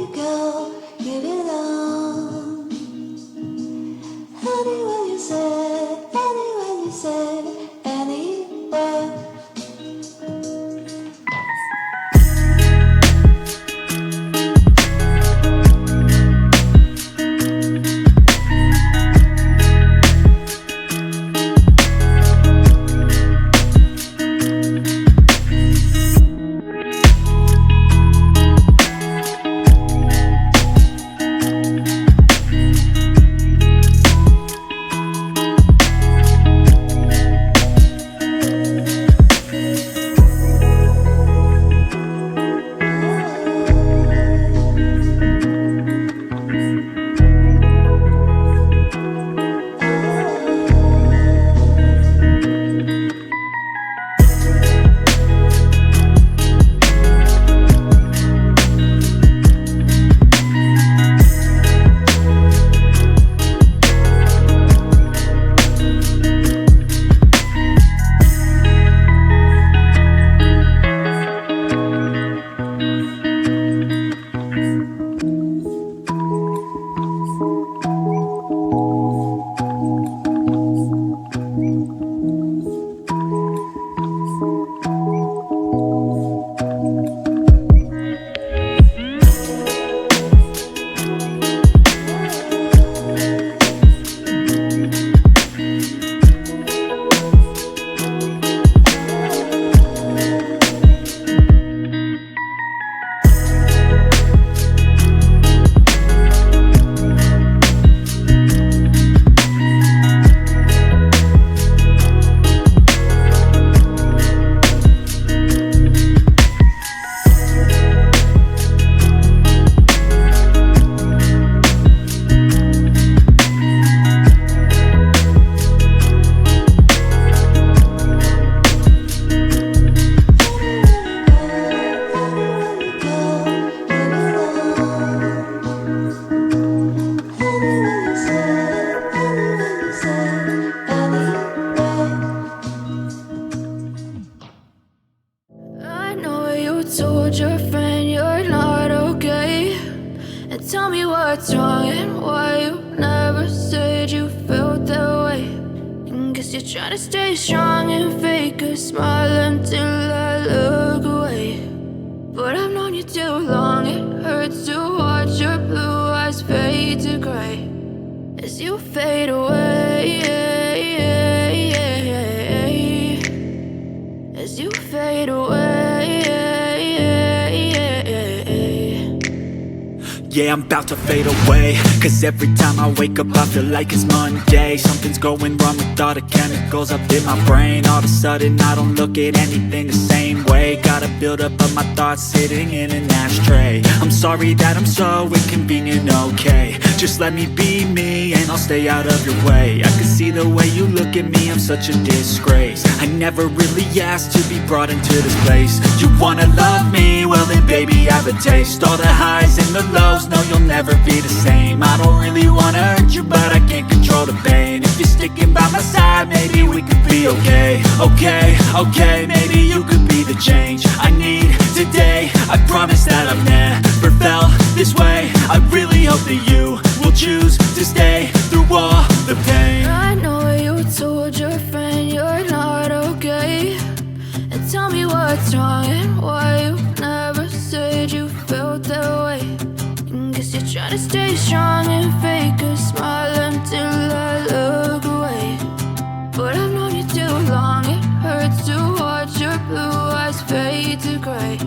you go, you belong. Anywhere you say, anywhere you say, anywhere. I know you told your friend you're not okay, and tell me what's wrong and why you never said you felt that way. And guess you're trying to stay strong and fake a smile until I look away. But I've known you too long, it hurts to watch your blue eyes fade to gray as you fade away, as you fade away. Yeah, I'm about to fade away, cause every time I wake up I feel like it's Monday. Something's going wrong with all the chemicals up in my brain. All of a sudden I don't look at anything the same way. Got a buildup of my thoughts sitting in an ashtray. I'm sorry that I'm so inconvenient, okay. Just let me be me and I'll stay out of your way. I can see the way you look at me, I'm such a disgrace. I never really asked to be brought into this place. You wanna love me? Well then baby I have a taste. All the highs and the lows, no you'll never be the same. I don't really wanna hurt you but I can't control the pain. If you're sticking by my side maybe we could be okay. Okay, maybe you could be the change I need today. I promise that I've never felt this way. I really hope that you will choose to stay through all the pain. I know you told your friend you're not okay, and tell me what's wrong and why you never said you felt that way. And guess you're trying to stay strong and fake a smile until I look away. But I've known you too long, it hurts to watch your blue eyes fade to gray